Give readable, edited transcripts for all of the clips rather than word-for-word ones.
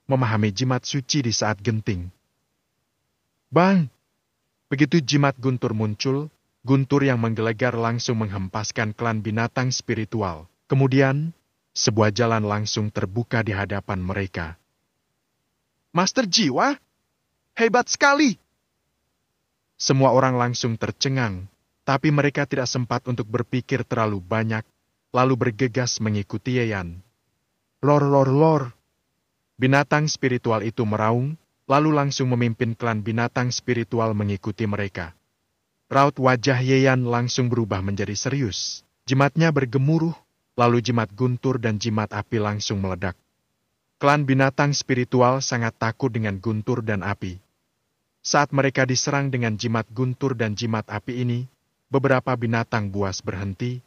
memahami jimat suci di saat genting. Bang! Begitu jimat guntur muncul, guntur yang menggelegar langsung menghempaskan klan binatang spiritual. Kemudian, sebuah jalan langsung terbuka di hadapan mereka. Master Jiwa? Hebat sekali! Semua orang langsung tercengang, tapi mereka tidak sempat untuk berpikir terlalu banyak, lalu bergegas mengikuti Yayan. Lor, lor, lor. Binatang spiritual itu meraung, lalu langsung memimpin klan binatang spiritual mengikuti mereka. Raut wajah Yayan langsung berubah menjadi serius. Jimatnya bergemuruh, lalu jimat guntur dan jimat api langsung meledak. Klan binatang spiritual sangat takut dengan guntur dan api. Saat mereka diserang dengan jimat guntur dan jimat api ini, beberapa binatang buas berhenti,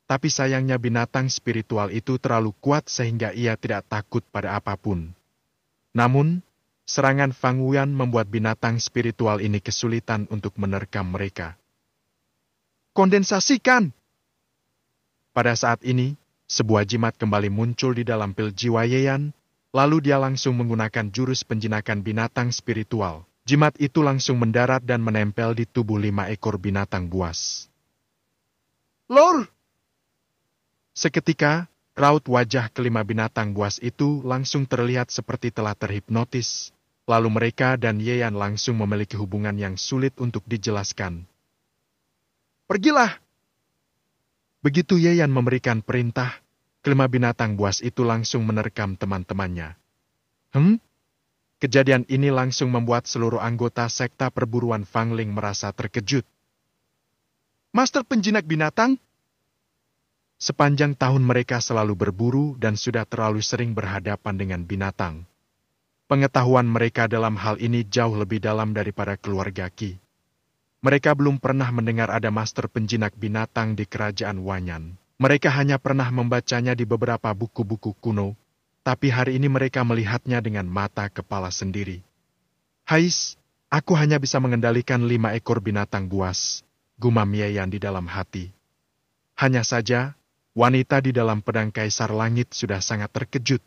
tapi sayangnya binatang spiritual itu terlalu kuat sehingga ia tidak takut pada apapun. Namun, serangan Fang Wuyan membuat binatang spiritual ini kesulitan untuk menerkam mereka. Kondensasikan! Pada saat ini, sebuah jimat kembali muncul di dalam pil jiwa Yayan, lalu dia langsung menggunakan jurus penjinakan binatang spiritual. Jimat itu langsung mendarat dan menempel di tubuh 5 ekor binatang buas. Lor! Seketika, raut wajah kelima binatang buas itu langsung terlihat seperti telah terhipnotis, lalu mereka dan Yayan langsung memiliki hubungan yang sulit untuk dijelaskan. Pergilah! Begitu Yayan memberikan perintah, kelima binatang buas itu langsung menerkam teman-temannya. Kejadian ini langsung membuat seluruh anggota sekta perburuan Fangling merasa terkejut. Master penjinak binatang? Sepanjang tahun mereka selalu berburu dan sudah terlalu sering berhadapan dengan binatang. Pengetahuan mereka dalam hal ini jauh lebih dalam daripada keluarga Qi. Mereka belum pernah mendengar ada master penjinak binatang di kerajaan Wanyan. Mereka hanya pernah membacanya di beberapa buku-buku kuno, tapi hari ini mereka melihatnya dengan mata kepala sendiri. Hais, aku hanya bisa mengendalikan 5 ekor binatang buas, gumam Yayan di dalam hati. Hanya saja, wanita di dalam pedang Kaisar Langit sudah sangat terkejut.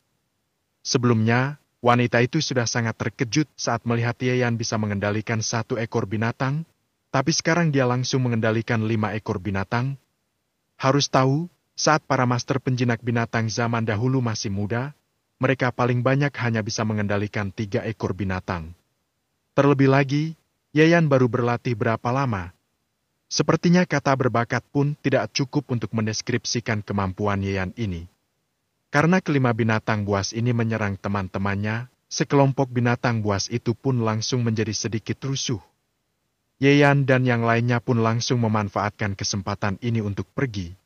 Sebelumnya, wanita itu sudah sangat terkejut saat melihat Yayan bisa mengendalikan 1 ekor binatang, tapi sekarang dia langsung mengendalikan 5 ekor binatang. Harus tahu, saat para master penjinak binatang zaman dahulu masih muda, mereka paling banyak hanya bisa mengendalikan 3 ekor binatang. Terlebih lagi, Yayan baru berlatih berapa lama. Sepertinya kata berbakat pun tidak cukup untuk mendeskripsikan kemampuan Yayan ini. Karena kelima binatang buas ini menyerang teman-temannya, sekelompok binatang buas itu pun langsung menjadi sedikit rusuh. Yayan dan yang lainnya pun langsung memanfaatkan kesempatan ini untuk pergi.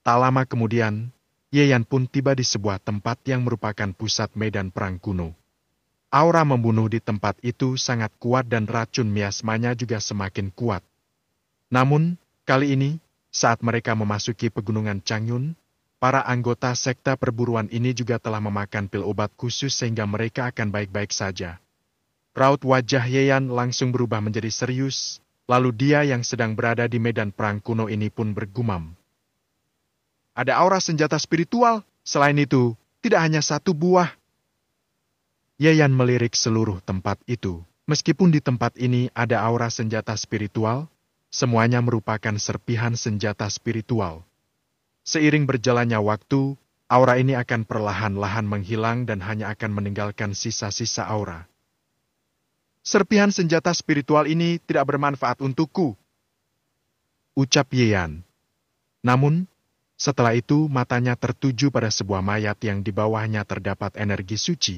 Tak lama kemudian, Yayan pun tiba di sebuah tempat yang merupakan pusat medan perang kuno. Aura membunuh di tempat itu sangat kuat dan racun miasmanya juga semakin kuat. Namun, kali ini, saat mereka memasuki pegunungan Changyun, para anggota sekta perburuan ini juga telah memakan pil obat khusus sehingga mereka akan baik-baik saja. Raut wajah Yayan langsung berubah menjadi serius, lalu dia yang sedang berada di medan perang kuno ini pun bergumam. Ada aura senjata spiritual, selain itu, tidak hanya 1 buah. Yayan melirik seluruh tempat itu. Meskipun di tempat ini ada aura senjata spiritual, semuanya merupakan serpihan senjata spiritual. Seiring berjalannya waktu, aura ini akan perlahan-lahan menghilang dan hanya akan meninggalkan sisa-sisa aura. Serpihan senjata spiritual ini tidak bermanfaat untukku, ucap Yayan. Namun, setelah itu matanya tertuju pada sebuah mayat yang di bawahnya terdapat energi suci.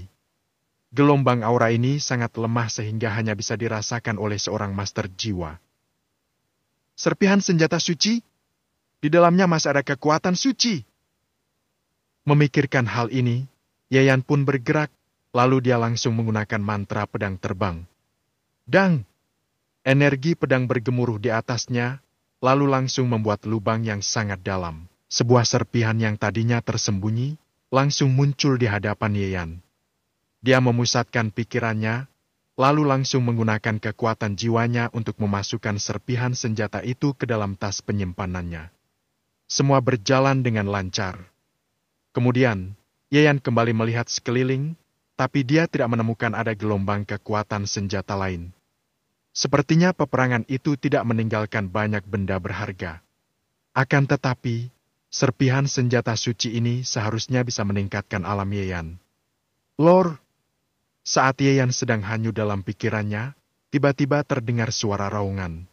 Gelombang aura ini sangat lemah sehingga hanya bisa dirasakan oleh seorang master jiwa. Serpihan senjata suci? Di dalamnya masih ada kekuatan suci. Memikirkan hal ini, Yayan pun bergerak, lalu dia langsung menggunakan mantra pedang terbang. Dang! Energi pedang bergemuruh di atasnya, lalu langsung membuat lubang yang sangat dalam. Sebuah serpihan yang tadinya tersembunyi, langsung muncul di hadapan Yayan. Dia memusatkan pikirannya, lalu langsung menggunakan kekuatan jiwanya untuk memasukkan serpihan senjata itu ke dalam tas penyimpanannya. Semua berjalan dengan lancar. Kemudian, Yayan kembali melihat sekeliling, tapi dia tidak menemukan ada gelombang kekuatan senjata lain. Sepertinya peperangan itu tidak meninggalkan banyak benda berharga. Akan tetapi, serpihan senjata suci ini seharusnya bisa meningkatkan alam Yeyan. Lor, saat Yeyan sedang hanyut dalam pikirannya, tiba-tiba terdengar suara raungan.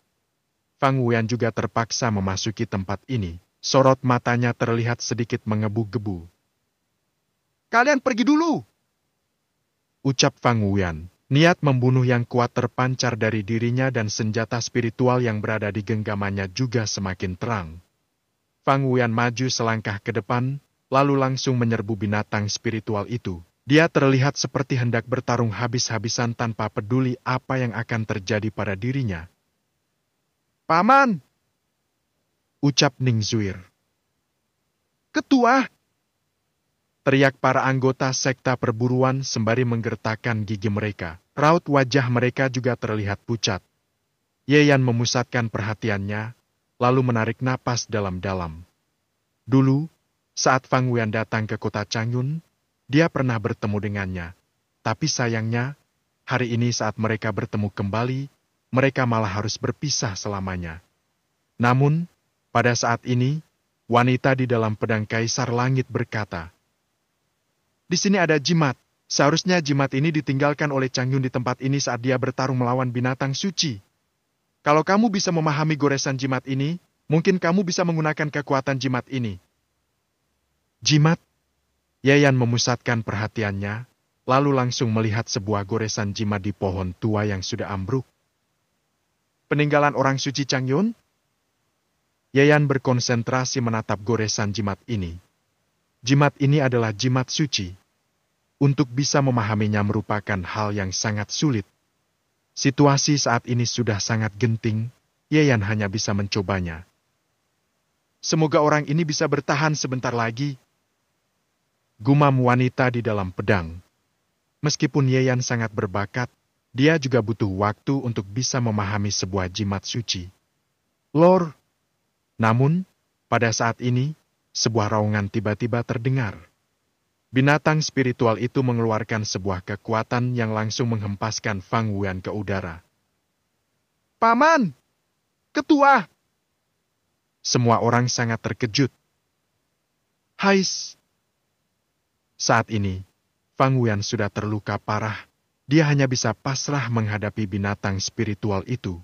Fang Wuyan juga terpaksa memasuki tempat ini. Sorot matanya terlihat sedikit mengebu-gebu. "Kalian pergi dulu!" ucap Fang Wuyan. Niat membunuh yang kuat terpancar dari dirinya dan senjata spiritual yang berada di genggamannya juga semakin terang. Fang Wuyan maju selangkah ke depan, lalu langsung menyerbu binatang spiritual itu. Dia terlihat seperti hendak bertarung habis-habisan tanpa peduli apa yang akan terjadi pada dirinya. "Paman!" ucap Ning Zuir. "Ketua!" teriak para anggota sekta perburuan sembari menggertakkan gigi mereka. Raut wajah mereka juga terlihat pucat. Yeyan memusatkan perhatiannya, lalu menarik napas dalam-dalam. Dulu, saat Fang Wuyan datang ke kota Changyun, dia pernah bertemu dengannya. Tapi sayangnya, hari ini saat mereka bertemu kembali, mereka malah harus berpisah selamanya. Namun, pada saat ini, wanita di dalam pedang Kaisar Langit berkata, "Di sini ada jimat. Seharusnya jimat ini ditinggalkan oleh Changyun di tempat ini saat dia bertarung melawan binatang suci. Kalau kamu bisa memahami goresan jimat ini, mungkin kamu bisa menggunakan kekuatan jimat ini." Jimat? Yeyan memusatkan perhatiannya, lalu langsung melihat sebuah goresan jimat di pohon tua yang sudah ambruk. "Peninggalan orang suci Changyun?" Yeyan berkonsentrasi menatap goresan jimat ini. Jimat ini adalah jimat suci. Untuk bisa memahaminya merupakan hal yang sangat sulit. Situasi saat ini sudah sangat genting, Yeyan hanya bisa mencobanya. "Semoga orang ini bisa bertahan sebentar lagi," gumam wanita di dalam pedang. Meskipun Yeyan sangat berbakat, dia juga butuh waktu untuk bisa memahami sebuah jimat suci. "Lor!" Namun, pada saat ini, sebuah raungan tiba-tiba terdengar. Binatang spiritual itu mengeluarkan sebuah kekuatan yang langsung menghempaskan Fang Wuyan ke udara. "Paman! Ketua!" Semua orang sangat terkejut. "Hais!" Saat ini, Fang Wuyan sudah terluka parah. Dia hanya bisa pasrah menghadapi binatang spiritual itu.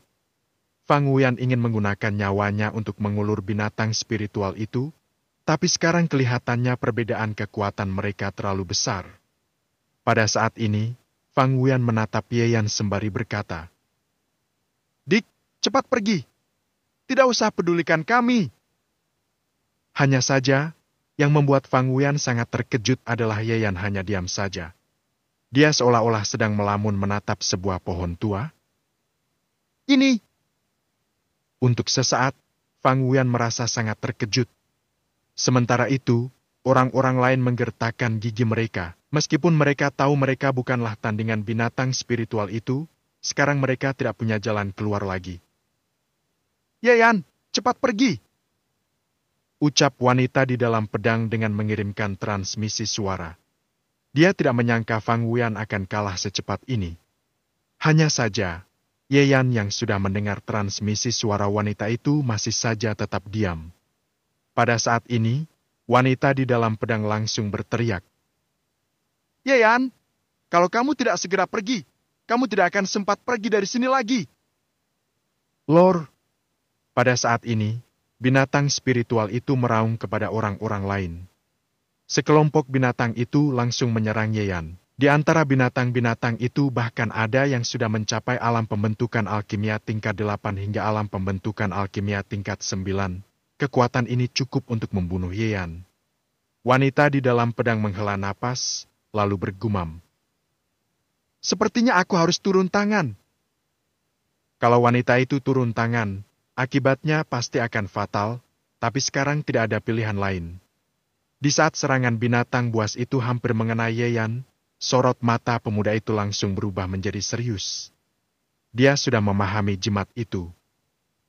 Fang Wuyan ingin menggunakan nyawanya untuk mengulur binatang spiritual itu, tapi sekarang kelihatannya perbedaan kekuatan mereka terlalu besar. Pada saat ini, Fang Wuyan menatap Yeyan sembari berkata, "Dik, cepat pergi. Tidak usah pedulikan kami." Hanya saja, yang membuat Fang Wuyan sangat terkejut adalah Yeyan hanya diam saja. Dia seolah-olah sedang melamun menatap sebuah pohon tua. "Ini." Untuk sesaat, Fang Wuyan merasa sangat terkejut. Sementara itu, orang-orang lain menggertakkan gigi mereka. Meskipun mereka tahu mereka bukanlah tandingan binatang spiritual itu, sekarang mereka tidak punya jalan keluar lagi. "Yeyan, cepat pergi!" ucap wanita di dalam pedang dengan mengirimkan transmisi suara. Dia tidak menyangka Fang Wuyan akan kalah secepat ini. Hanya saja, Yeyan yang sudah mendengar transmisi suara wanita itu masih saja tetap diam. Pada saat ini, wanita di dalam pedang langsung berteriak, "Yeyan, kalau kamu tidak segera pergi, kamu tidak akan sempat pergi dari sini lagi." "Lor!" Pada saat ini, binatang spiritual itu meraung kepada orang-orang lain. Sekelompok binatang itu langsung menyerang Yeyan. Di antara binatang-binatang itu bahkan ada yang sudah mencapai alam pembentukan alkimia tingkat 8 hingga alam pembentukan alkimia tingkat 9. Kekuatan ini cukup untuk membunuh Yeyan. Wanita di dalam pedang menghela napas, lalu bergumam, "Sepertinya aku harus turun tangan." Kalau wanita itu turun tangan, akibatnya pasti akan fatal, tapi sekarang tidak ada pilihan lain. Di saat serangan binatang buas itu hampir mengenai Yeyan, sorot mata pemuda itu langsung berubah menjadi serius. Dia sudah memahami jimat itu.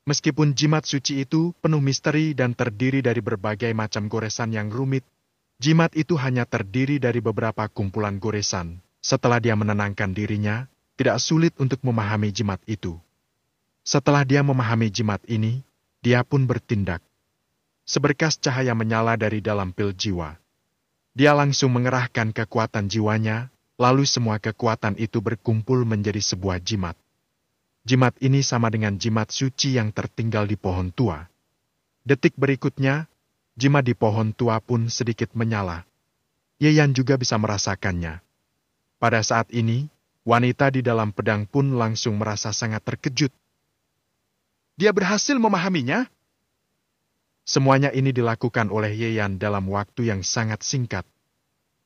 Meskipun jimat suci itu penuh misteri dan terdiri dari berbagai macam goresan yang rumit, jimat itu hanya terdiri dari beberapa kumpulan goresan. Setelah dia menenangkan dirinya, tidak sulit untuk memahami jimat itu. Setelah dia memahami jimat ini, dia pun bertindak. Seberkas cahaya menyala dari dalam pil jiwa. Dia langsung mengerahkan kekuatan jiwanya, lalu semua kekuatan itu berkumpul menjadi sebuah jimat. Jimat ini sama dengan jimat suci yang tertinggal di pohon tua. Detik berikutnya, jimat di pohon tua pun sedikit menyala. Yeyan juga bisa merasakannya. Pada saat ini, wanita di dalam pedang pun langsung merasa sangat terkejut. Dia berhasil memahaminya? Semuanya ini dilakukan oleh Yeyan dalam waktu yang sangat singkat.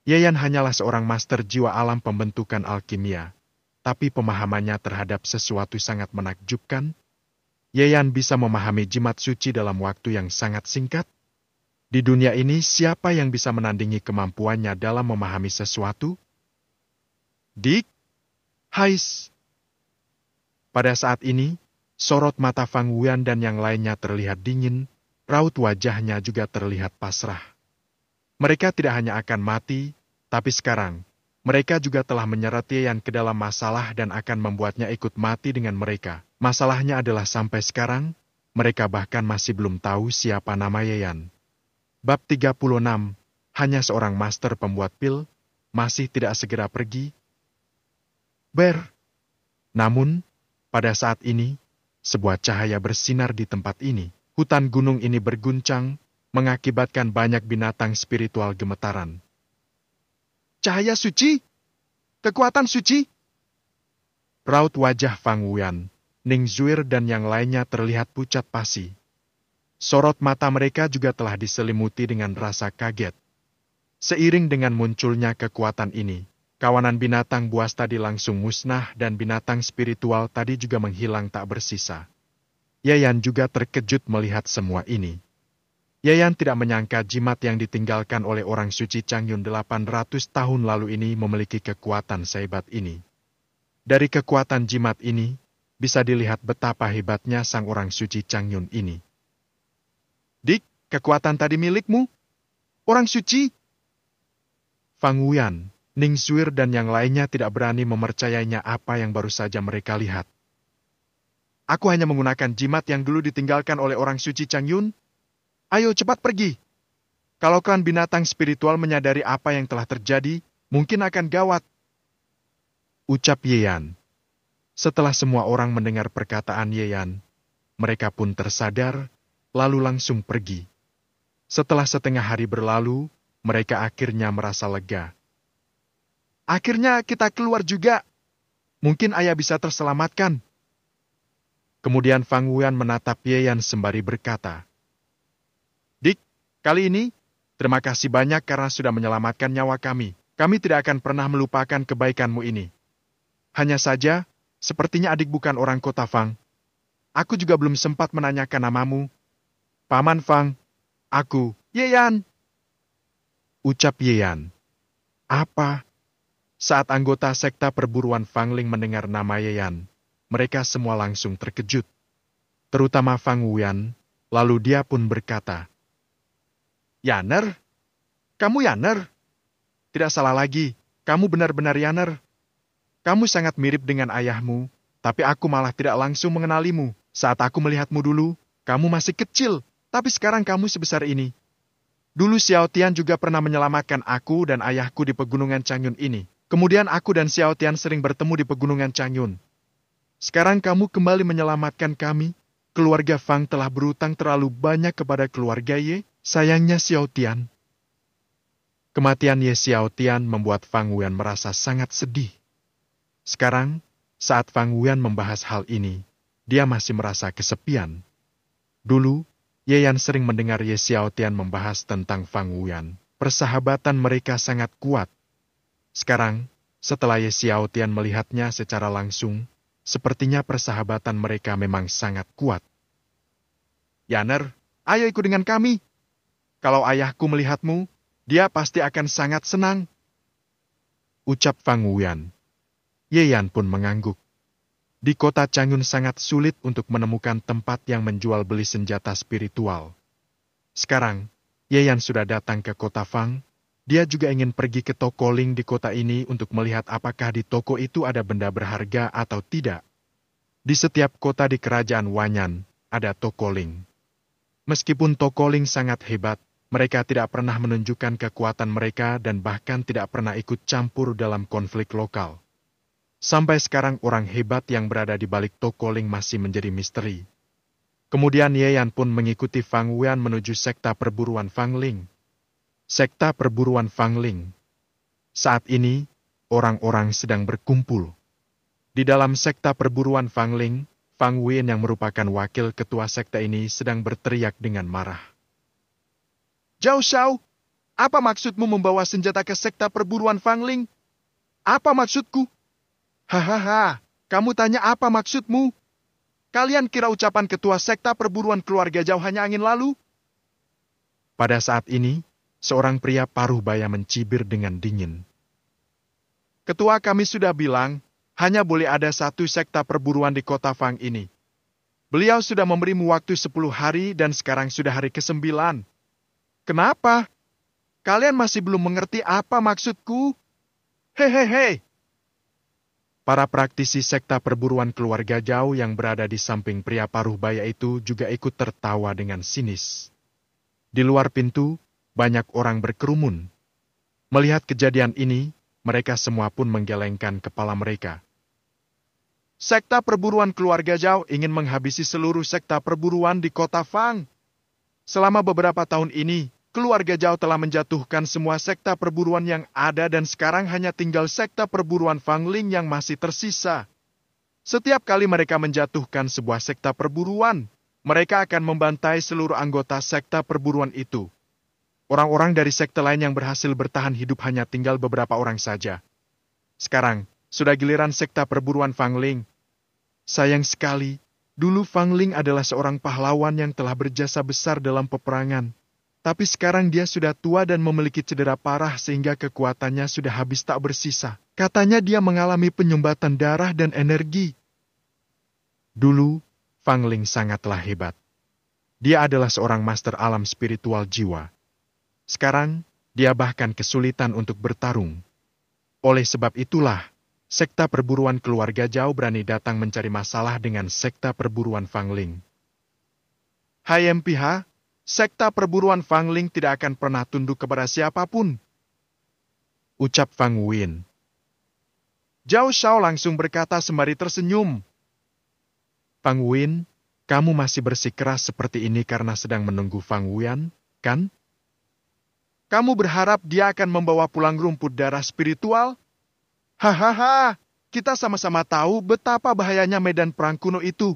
Yeyan hanyalah seorang master jiwa alam pembentukan alkimia, tapi pemahamannya terhadap sesuatu sangat menakjubkan. Yeyan bisa memahami jimat suci dalam waktu yang sangat singkat. Di dunia ini, siapa yang bisa menandingi kemampuannya dalam memahami sesuatu? Dik, Hais. Pada saat ini, sorot mata Fang Wuyan dan yang lainnya terlihat dingin, raut wajahnya juga terlihat pasrah. Mereka tidak hanya akan mati, tapi sekarang, mereka juga telah menyeret Yeyan ke dalam masalah dan akan membuatnya ikut mati dengan mereka. Masalahnya adalah sampai sekarang, mereka bahkan masih belum tahu siapa nama Yeyan. Bab 36, hanya seorang master pembuat pil, masih tidak segera pergi. Namun, pada saat ini, sebuah cahaya bersinar di tempat ini. Hutan gunung ini berguncang, mengakibatkan banyak binatang spiritual gemetaran. Cahaya suci? Kekuatan suci? Raut wajah Fang Wuyan, Ning Zuir dan yang lainnya terlihat pucat pasi. Sorot mata mereka juga telah diselimuti dengan rasa kaget. Seiring dengan munculnya kekuatan ini, kawanan binatang buas tadi langsung musnah dan binatang spiritual tadi juga menghilang tak bersisa. Yeyan juga terkejut melihat semua ini. Yeyan tidak menyangka jimat yang ditinggalkan oleh orang suci Changyun 800 tahun lalu ini memiliki kekuatan sehebat ini. Dari kekuatan jimat ini, bisa dilihat betapa hebatnya sang orang suci Changyun ini. Dik, kekuatan tadi milikmu? Orang suci? Fang Wuyan, Ning Zuir dan yang lainnya tidak berani mempercayainya apa yang baru saja mereka lihat. Aku hanya menggunakan jimat yang dulu ditinggalkan oleh orang suci Changyun. Ayo cepat pergi. Kalau klan binatang spiritual menyadari apa yang telah terjadi, mungkin akan gawat. Ucap Yeyan. Setelah semua orang mendengar perkataan Yeyan, mereka pun tersadar, lalu langsung pergi. Setelah setengah hari berlalu, mereka akhirnya merasa lega. Akhirnya kita keluar juga. Mungkin ayah bisa terselamatkan. Kemudian Fang Wuyan menatap Yeyan sembari berkata, Dik, kali ini, terima kasih banyak karena sudah menyelamatkan nyawa kami. Kami tidak akan pernah melupakan kebaikanmu ini. Hanya saja, sepertinya adik bukan orang kota Fang. Aku juga belum sempat menanyakan namamu. Paman Fang, aku, Yeyan. Ucap Yeyan. Apa? Saat anggota sekta perburuan Fangling mendengar nama Yeyan, mereka semua langsung terkejut. Terutama Fang Wuyan, lalu dia pun berkata, Yaner? Kamu Yaner? Tidak salah lagi, kamu benar-benar Yaner. Kamu sangat mirip dengan ayahmu, tapi aku malah tidak langsung mengenalimu. Saat aku melihatmu dulu, kamu masih kecil, tapi sekarang kamu sebesar ini. Dulu Xiao Tian juga pernah menyelamatkan aku dan ayahku di pegunungan Changyun ini. Kemudian aku dan Xiao Tian sering bertemu di pegunungan Changyun. Sekarang kamu kembali menyelamatkan kami. Keluarga Fang telah berutang terlalu banyak kepada keluarga Ye. Sayangnya Xiao Tian. Kematian Ye Xiao Tian membuat Fang Wuyan merasa sangat sedih. Sekarang, saat Fang Wuyan membahas hal ini, dia masih merasa kesepian. Dulu, Yeyan sering mendengar Ye Xiao Tian membahas tentang Fang Wuyan. Persahabatan mereka sangat kuat. Sekarang, setelah Ye Xiao Tian melihatnya secara langsung, sepertinya persahabatan mereka memang sangat kuat. Yaner, ayo ikut dengan kami. Kalau ayahku melihatmu, dia pasti akan sangat senang. Ucap Fang Wuyan. Yeyan pun mengangguk. Di kota Changyun sangat sulit untuk menemukan tempat yang menjual beli senjata spiritual. Sekarang, Yeyan sudah datang ke kota Fang. Dia juga ingin pergi ke toko Ling di kota ini untuk melihat apakah di toko itu ada benda berharga atau tidak. Di setiap kota di kerajaan Wanyan, ada toko Ling. Meskipun toko Ling sangat hebat, mereka tidak pernah menunjukkan kekuatan mereka dan bahkan tidak pernah ikut campur dalam konflik lokal. Sampai sekarang orang hebat yang berada di balik toko Ling masih menjadi misteri. Kemudian Ye Yan pun mengikuti Fang Wuan menuju sekta perburuan Fang Ling. Sekta perburuan Fang Ling. Saat ini, orang-orang sedang berkumpul. Di dalam sekta perburuan Fang Ling, Fang Wuan yang merupakan wakil ketua sekta ini sedang berteriak dengan marah. Zhao Shao, apa maksudmu membawa senjata ke sekta perburuan Fang Ling? Apa maksudku? Hahaha, kamu tanya apa maksudmu? Kalian kira ucapan ketua sekta perburuan keluarga Zhao hanya angin lalu? Pada saat ini, seorang pria paruh baya mencibir dengan dingin. Ketua kami sudah bilang, hanya boleh ada satu sekta perburuan di kota Fang ini. Beliau sudah memberimu waktu 10 hari dan sekarang sudah hari ke-9. Kenapa? Kalian masih belum mengerti apa maksudku? Hehehe. Para praktisi sekta perburuan keluarga Zhao yang berada di samping pria paruh baya itu juga ikut tertawa dengan sinis. Di luar pintu, banyak orang berkerumun. Melihat kejadian ini, mereka semua pun menggelengkan kepala mereka. Sekta perburuan keluarga Zhao ingin menghabisi seluruh sekta perburuan di kota Fang. Selama beberapa tahun ini, keluarga Zhao telah menjatuhkan semua sekta perburuan yang ada dan sekarang hanya tinggal sekta perburuan Fang Ling yang masih tersisa. Setiap kali mereka menjatuhkan sebuah sekta perburuan, mereka akan membantai seluruh anggota sekta perburuan itu. Orang-orang dari sekte lain yang berhasil bertahan hidup hanya tinggal beberapa orang saja. Sekarang, sudah giliran sekta perburuan Fang Ling. Sayang sekali, dulu Fang Ling adalah seorang pahlawan yang telah berjasa besar dalam peperangan. Tapi sekarang dia sudah tua dan memiliki cedera parah sehingga kekuatannya sudah habis tak bersisa. Katanya dia mengalami penyumbatan darah dan energi. Dulu, Fang Ling sangatlah hebat. Dia adalah seorang master alam spiritual jiwa. Sekarang, dia bahkan kesulitan untuk bertarung. Oleh sebab itulah, sekta perburuan keluarga Zhao berani datang mencari masalah dengan sekta perburuan Fang Ling. Hai MPH, sekta perburuan Fang Ling tidak akan pernah tunduk kepada siapapun. Ucap Fang Wuan. Zhao Shao langsung berkata sembari tersenyum. Fang Wuan, kamu masih bersikeras seperti ini karena sedang menunggu Fang Wuan, kan? Kamu berharap dia akan membawa pulang rumput darah spiritual? Hahaha, kita sama-sama tahu betapa bahayanya medan perang kuno itu.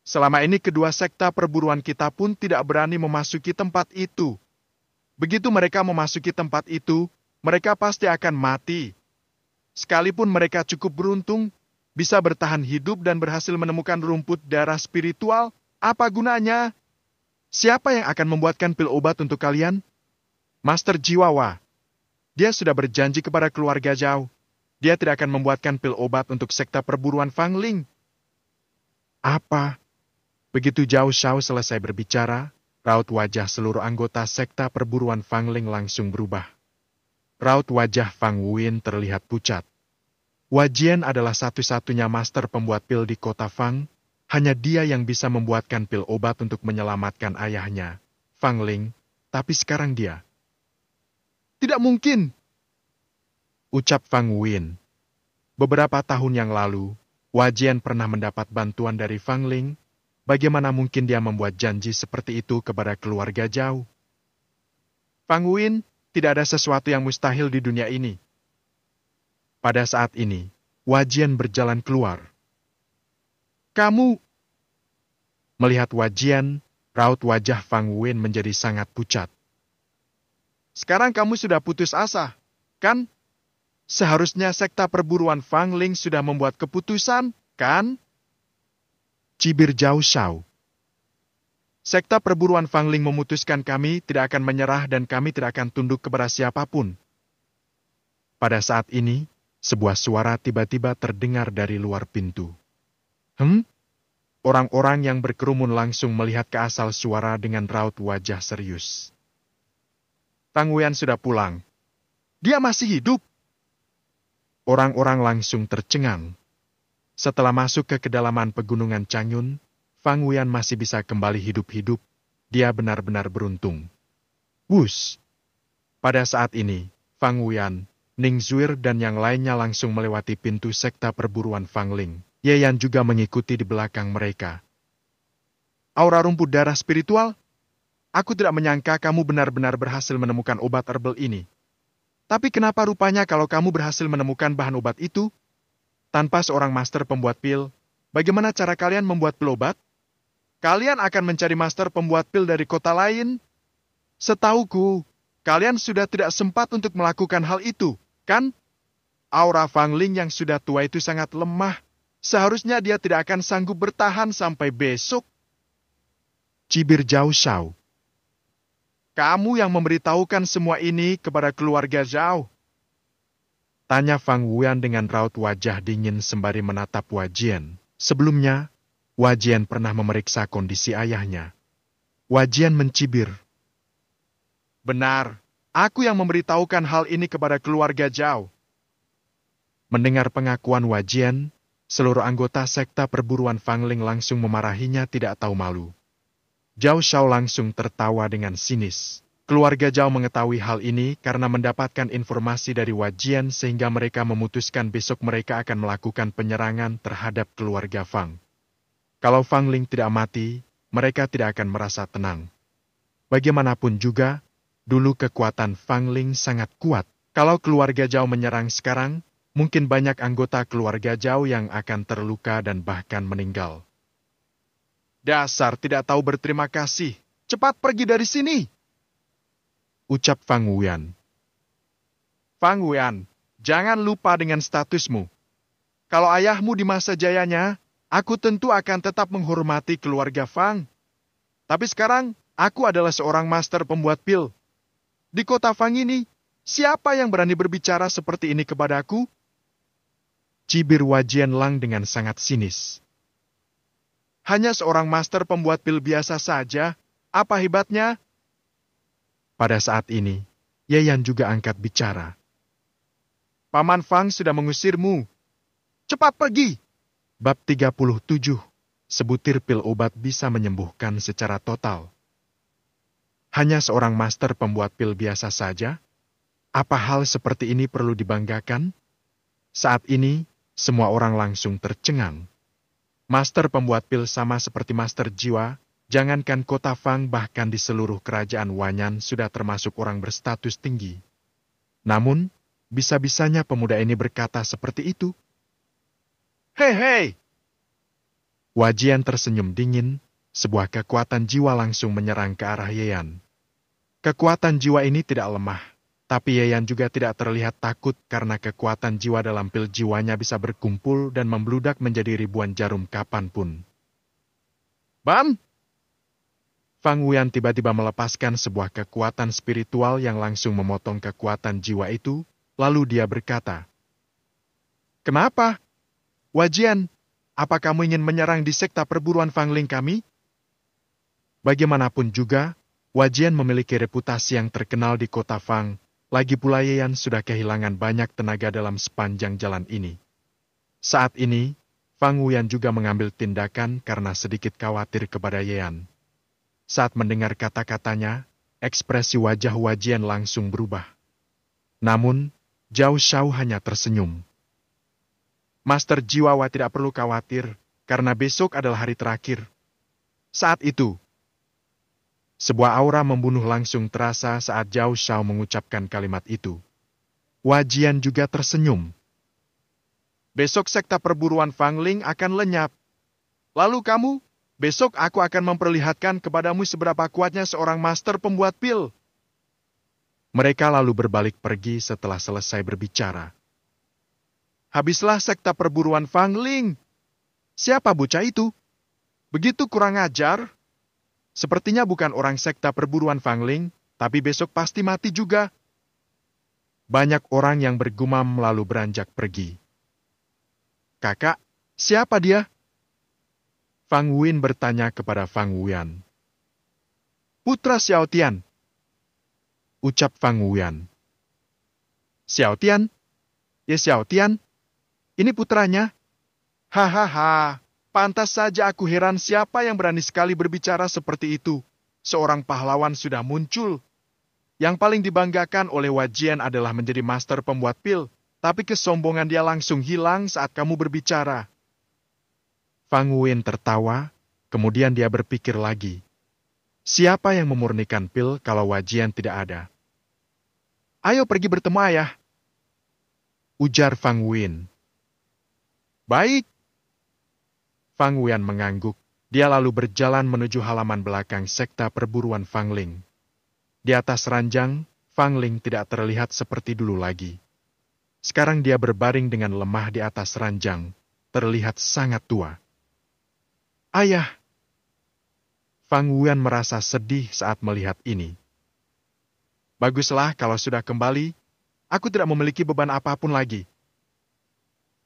Selama ini kedua sekta perburuan kita pun tidak berani memasuki tempat itu. Begitu mereka memasuki tempat itu, mereka pasti akan mati. Sekalipun mereka cukup beruntung, bisa bertahan hidup dan berhasil menemukan rumput darah spiritual, apa gunanya? Siapa yang akan membuatkan pil obat untuk kalian? Master Jiwawa. Dia sudah berjanji kepada keluarga Zhao. Dia tidak akan membuatkan pil obat untuk sekta perburuan Fang Ling. Apa? Begitu Zhao Shao selesai berbicara, raut wajah seluruh anggota sekta perburuan Fang Ling langsung berubah. Raut wajah Fang Wuan terlihat pucat. Wajian adalah satu-satunya master pembuat pil di kota Fang. Hanya dia yang bisa membuatkan pil obat untuk menyelamatkan ayahnya, Fang Ling. Tapi sekarang dia. Tidak mungkin. Ucap Fang Wuan. Beberapa tahun yang lalu, Wajian pernah mendapat bantuan dari Fang Ling. Bagaimana mungkin dia membuat janji seperti itu kepada keluarga Zhao? Fang Wuan, tidak ada sesuatu yang mustahil di dunia ini. Pada saat ini, Wajian berjalan keluar. Kamu. Melihat Wajian, raut wajah Fang Wuan menjadi sangat pucat. Sekarang kamu sudah putus asa, kan? Seharusnya sekta perburuan Fang Ling sudah membuat keputusan, kan? Cibir Zhao Shao. Sekta perburuan Fang Ling memutuskan kami tidak akan menyerah dan kami tidak akan tunduk kepada siapapun. Pada saat ini, sebuah suara tiba-tiba terdengar dari luar pintu. Orang-orang yang berkerumun langsung melihat ke asal suara dengan raut wajah serius. Fang Wuan sudah pulang. Dia masih hidup. Orang-orang langsung tercengang. Setelah masuk ke kedalaman pegunungan Changyun, Fang Wuyan masih bisa kembali hidup-hidup. Dia benar-benar beruntung. Wus! Pada saat ini, Fang Wuyan, Ning Zuir dan yang lainnya langsung melewati pintu sekta perburuan Fangling. Ye Yan juga mengikuti di belakang mereka. Aura rumput darah spiritual? Aku tidak menyangka kamu benar-benar berhasil menemukan obat herbal ini. Tapi kenapa rupanya kalau kamu berhasil menemukan bahan obat itu? Tanpa seorang master pembuat pil, bagaimana cara kalian membuat pil obat? Kalian akan mencari master pembuat pil dari kota lain? Setauku, kalian sudah tidak sempat untuk melakukan hal itu, kan? Aura Fangling yang sudah tua itu sangat lemah. Seharusnya dia tidak akan sanggup bertahan sampai besok. Cibir Zhao Shao. Kamu yang memberitahukan semua ini kepada keluarga Zhao? Tanya Fang Wuyan dengan raut wajah dingin sembari menatap Wajian. Sebelumnya, Wajian pernah memeriksa kondisi ayahnya. Wajian mencibir. Benar, aku yang memberitahukan hal ini kepada keluarga Zhao. Mendengar pengakuan Wajian, seluruh anggota sekta perburuan Fangling langsung memarahinya tidak tahu malu. Zhao Shao langsung tertawa dengan sinis. Keluarga Zhao mengetahui hal ini karena mendapatkan informasi dari Wajian sehingga mereka memutuskan besok mereka akan melakukan penyerangan terhadap keluarga Fang. Kalau Fangling tidak mati, mereka tidak akan merasa tenang. Bagaimanapun juga, dulu kekuatan Fangling sangat kuat. Kalau keluarga Zhao menyerang sekarang, mungkin banyak anggota keluarga Zhao yang akan terluka dan bahkan meninggal. Dasar tidak tahu berterima kasih. Cepat pergi dari sini! Ucap Fang Wuyan. Fang Wuyan, jangan lupa dengan statusmu. Kalau ayahmu di masa jayanya, aku tentu akan tetap menghormati keluarga Fang. Tapi sekarang, aku adalah seorang master pembuat pil. Di kota Fang ini, siapa yang berani berbicara seperti ini kepadaku? Cibir Wajian Lang dengan sangat sinis. Hanya seorang master pembuat pil biasa saja, apa hebatnya? Pada saat ini, Ye Yan juga angkat bicara. Paman Fang sudah mengusirmu. Cepat pergi! Bab 37. Sebutir pil obat bisa menyembuhkan secara total. Hanya seorang master pembuat pil biasa saja? Apa hal seperti ini perlu dibanggakan? Saat ini, semua orang langsung tercengang. Master pembuat pil sama seperti master jiwa, jangankan kota Fang bahkan di seluruh kerajaan Wanyan sudah termasuk orang berstatus tinggi. Namun, bisa-bisanya pemuda ini berkata seperti itu. Hei! Wajian tersenyum dingin, sebuah kekuatan jiwa langsung menyerang ke arah Ye Yan. Kekuatan jiwa ini tidak lemah, tapi Ye Yan juga tidak terlihat takut karena kekuatan jiwa dalam pil jiwanya bisa berkumpul dan membludak menjadi ribuan jarum kapanpun. Bam! Fang Wuyan tiba-tiba melepaskan sebuah kekuatan spiritual yang langsung memotong kekuatan jiwa itu, lalu dia berkata, Kenapa? Wajian, apa kamu ingin menyerang di sekta perburuan Fangling kami? Bagaimanapun juga, Wajian memiliki reputasi yang terkenal di kota Fang, lagi pula Ye Yan sudah kehilangan banyak tenaga dalam sepanjang jalan ini. Saat ini, Fang Wuyan juga mengambil tindakan karena sedikit khawatir kepada Ye Yan. Saat mendengar kata-katanya, ekspresi wajah Wajian langsung berubah. Namun, Zhao Shao hanya tersenyum. Master Jiwawa tidak perlu khawatir, karena besok adalah hari terakhir. Saat itu, sebuah aura membunuh langsung terasa saat Zhao Shao mengucapkan kalimat itu. Wajian juga tersenyum. Besok sekta perburuan Fangling akan lenyap. Lalu kamu? Besok aku akan memperlihatkan kepadamu seberapa kuatnya seorang master pembuat pil. Mereka lalu berbalik pergi setelah selesai berbicara. Habislah sekta perburuan Fangling. Siapa bocah itu? Begitu kurang ajar. Sepertinya bukan orang sekta perburuan Fangling, tapi besok pasti mati juga. Banyak orang yang bergumam lalu beranjak pergi. Kakak, siapa dia? Fang Wuyin bertanya kepada Fang Wuyan. Putra Xiao Tian. Ucap Fang Wuyan. Xiao Tian? Ya Xiao Tian? Ini putranya? Hahaha, pantas saja aku heran siapa yang berani sekali berbicara seperti itu. Seorang pahlawan sudah muncul. Yang paling dibanggakan oleh Wajian adalah menjadi master pembuat pil, tapi kesombongan dia langsung hilang saat kamu berbicara. Fang Wen tertawa, kemudian dia berpikir lagi. Siapa yang memurnikan pil kalau Wajian tidak ada? Ayo pergi bertemu ayah, ujar Fang Wen. Baik. Fang Wen mengangguk. Dia lalu berjalan menuju halaman belakang sekta perburuan Fang Ling. Di atas ranjang, Fang Ling tidak terlihat seperti dulu lagi. Sekarang dia berbaring dengan lemah di atas ranjang, terlihat sangat tua. Ayah! Fang Wen merasa sedih saat melihat ini. Baguslah kalau sudah kembali, aku tidak memiliki beban apapun lagi.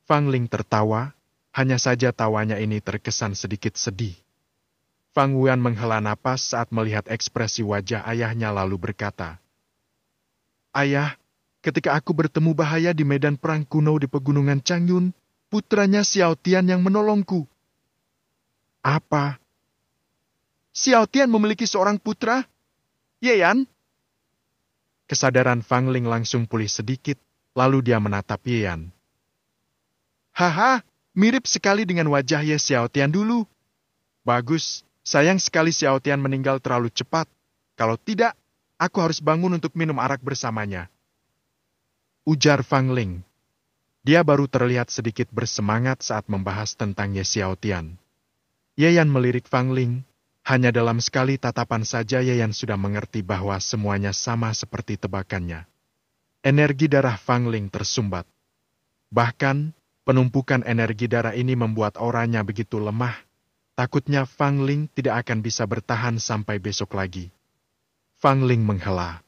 Fang Ling tertawa, hanya saja tawanya ini terkesan sedikit sedih. Fang Wen menghela napas saat melihat ekspresi wajah ayahnya lalu berkata, Ayah, ketika aku bertemu bahaya di medan perang kuno di pegunungan Changyun, putranya Xiao Tian yang menolongku. Apa? Xiao Tian memiliki seorang putra? Yeyan? Kesadaran Fang Ling langsung pulih sedikit, lalu dia menatap Yeyan. Haha, mirip sekali dengan wajah Ye Xiao Tian dulu. Bagus, sayang sekali Xiao Tian meninggal terlalu cepat. Kalau tidak, aku harus bangun untuk minum arak bersamanya. Ujar Fang Ling. Dia baru terlihat sedikit bersemangat saat membahas tentang Ye Xiao Tian. Yeyan melirik Fang Ling. Hanya dalam sekali tatapan saja Yeyan sudah mengerti bahwa semuanya sama seperti tebakannya. Energi darah Fang Ling tersumbat. Bahkan, penumpukan energi darah ini membuat auranya begitu lemah. Takutnya Fang Ling tidak akan bisa bertahan sampai besok lagi. Fang Ling menghela.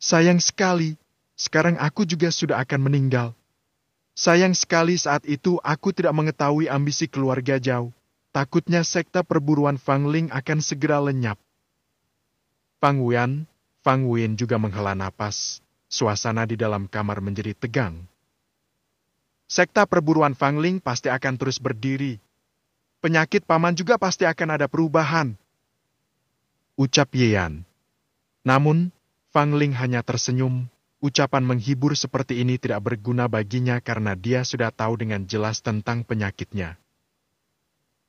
Sayang sekali, sekarang aku juga sudah akan meninggal. Sayang sekali saat itu aku tidak mengetahui ambisi keluarga Zhao. Takutnya sekta perburuan Fang Ling akan segera lenyap. Fang Wen juga menghela napas. Suasana di dalam kamar menjadi tegang. Sekta perburuan Fang Ling pasti akan terus berdiri. Penyakit paman juga pasti akan ada perubahan. Ucap Yeyan. Namun, Fang Ling hanya tersenyum. Ucapan menghibur seperti ini tidak berguna baginya karena dia sudah tahu dengan jelas tentang penyakitnya.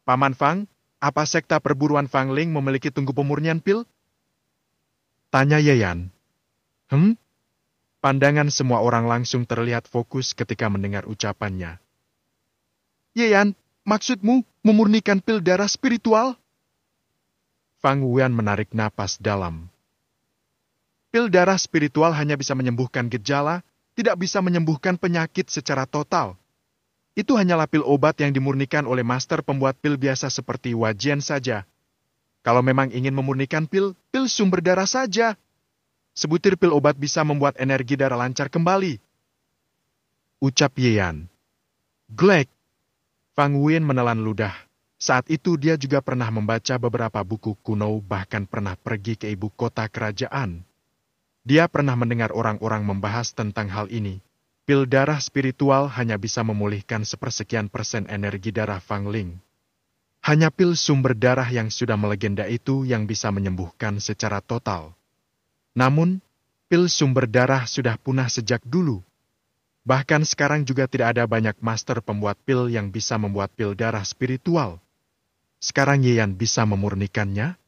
Paman Fang, apa sekta perburuan Fang Ling memiliki tunggu pemurnian pil? Tanya Yeyan. Pandangan semua orang langsung terlihat fokus ketika mendengar ucapannya. Yeyan, maksudmu memurnikan pil darah spiritual? Fang Wen menarik napas dalam. Pil darah spiritual hanya bisa menyembuhkan gejala, tidak bisa menyembuhkan penyakit secara total. Itu hanyalah pil obat yang dimurnikan oleh master pembuat pil biasa seperti Wajian saja. Kalau memang ingin memurnikan pil sumber darah saja. Sebutir pil obat bisa membuat energi darah lancar kembali. Ucap Yeyan. Glek. Fang Wen menelan ludah. Saat itu dia juga pernah membaca beberapa buku kuno, bahkan pernah pergi ke ibu kota kerajaan. Dia pernah mendengar orang-orang membahas tentang hal ini. Pil darah spiritual hanya bisa memulihkan 1/10% energi darah Fang Ling. Hanya pil sumber darah yang sudah melegenda itu yang bisa menyembuhkan secara total. Namun, pil sumber darah sudah punah sejak dulu. Bahkan sekarang juga tidak ada banyak master pembuat pil yang bisa membuat pil darah spiritual. Sekarang Yeyan bisa memurnikannya?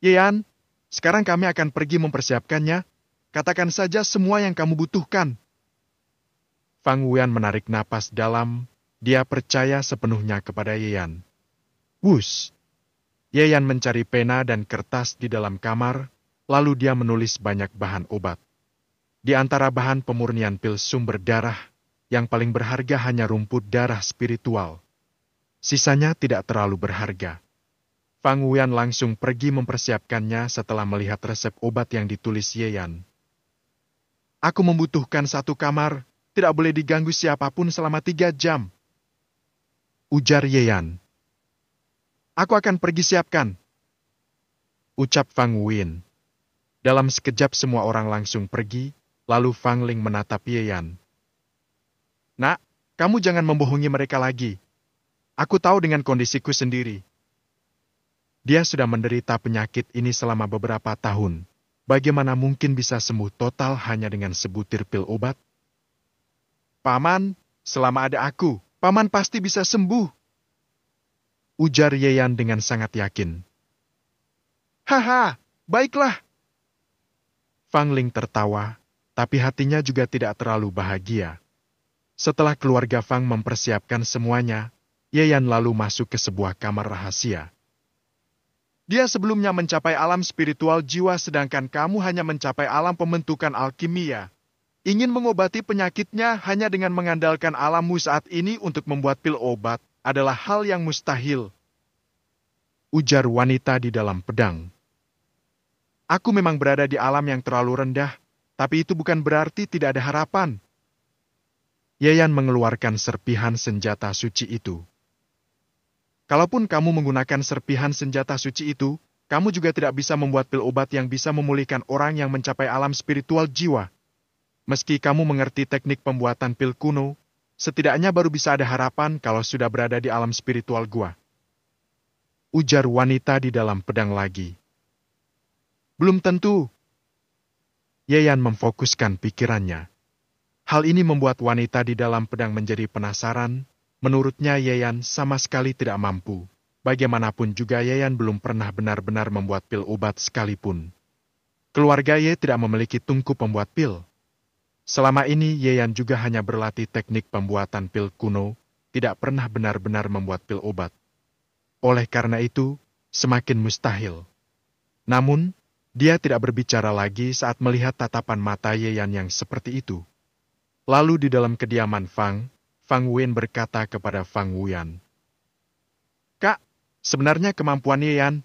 Yeyan, sekarang kami akan pergi mempersiapkannya. Katakan saja semua yang kamu butuhkan. Fang Wen menarik napas dalam, dia percaya sepenuhnya kepada Yeyan. Wush! Yeyan mencari pena dan kertas di dalam kamar, lalu dia menulis banyak bahan obat. Di antara bahan pemurnian pil sumber darah, yang paling berharga hanya rumput darah spiritual. Sisanya tidak terlalu berharga. Fang Wen langsung pergi mempersiapkannya setelah melihat resep obat yang ditulis Yeyan. Aku membutuhkan 1 kamar, tidak boleh diganggu siapapun selama 3 jam. Ujar Yeyan. Aku akan pergi siapkan. Ucap Fang Wen. Dalam sekejap semua orang langsung pergi, Lalu Fang Ling menatap Ye Yan. Nak, kamu jangan membohongi mereka lagi. Aku tahu dengan kondisiku sendiri. Dia sudah menderita penyakit ini selama beberapa tahun. Bagaimana mungkin bisa sembuh total hanya dengan sebutir pil obat? Paman, selama ada aku, Paman pasti bisa sembuh. Ujar Ye Yan dengan sangat yakin. Haha, baiklah. Fang Ling tertawa, tapi hatinya juga tidak terlalu bahagia. Setelah keluarga Fang mempersiapkan semuanya, Ye Yan lalu masuk ke sebuah kamar rahasia. Dia sebelumnya mencapai alam spiritual jiwa sedangkan kamu hanya mencapai alam pembentukan alkimia. Ingin mengobati penyakitnya hanya dengan mengandalkan alammu saat ini untuk membuat pil obat adalah hal yang mustahil. Ujar wanita di dalam pedang. Aku memang berada di alam yang terlalu rendah, tapi itu bukan berarti tidak ada harapan. Ye Yan mengeluarkan serpihan senjata suci itu. Kalaupun kamu menggunakan serpihan senjata suci itu, kamu juga tidak bisa membuat pil obat yang bisa memulihkan orang yang mencapai alam spiritual jiwa. Meski kamu mengerti teknik pembuatan pil kuno, setidaknya baru bisa ada harapan kalau sudah berada di alam spiritual gua. Ujar wanita di dalam pedang lagi. Belum tentu. Ye Yan memfokuskan pikirannya. Hal ini membuat wanita di dalam pedang menjadi penasaran. Menurutnya Ye Yan sama sekali tidak mampu. Bagaimanapun juga Ye Yan belum pernah benar-benar membuat pil obat sekalipun. Keluarga Ye tidak memiliki tungku pembuat pil. Selama ini Ye Yan juga hanya berlatih teknik pembuatan pil kuno, tidak pernah benar-benar membuat pil obat. Oleh karena itu, semakin mustahil. Namun, dia tidak berbicara lagi saat melihat tatapan mata Ye Yan yang seperti itu. Lalu di dalam kediaman Fang Wen berkata kepada Fang Wuyan. Kak, sebenarnya kemampuan Ye Yan,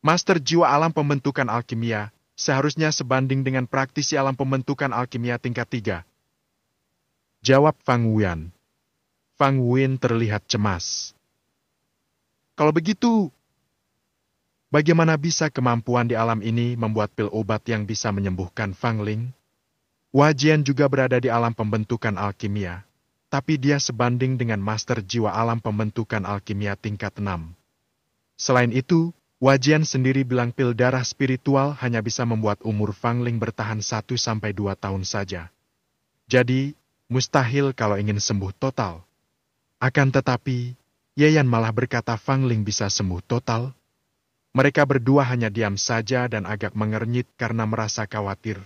Master Jiwa Alam Pembentukan Alkimia, seharusnya sebanding dengan praktisi alam pembentukan alkimia tingkat 3. Jawab Fang Wuyan. Fang Wen terlihat cemas. Kalau begitu, bagaimana bisa kemampuan di alam ini membuat pil obat yang bisa menyembuhkan Fang Ling? Wajian juga berada di alam pembentukan alkimia, tapi dia sebanding dengan Master Jiwa Alam Pembentukan Alkimia tingkat 6. Selain itu, Wajian sendiri bilang pil darah spiritual hanya bisa membuat umur Fang Ling bertahan 1-2 tahun saja. Jadi, mustahil kalau ingin sembuh total. Akan tetapi, Ye Yan malah berkata Fang Ling bisa sembuh total. Mereka berdua hanya diam saja dan agak mengernyit karena merasa khawatir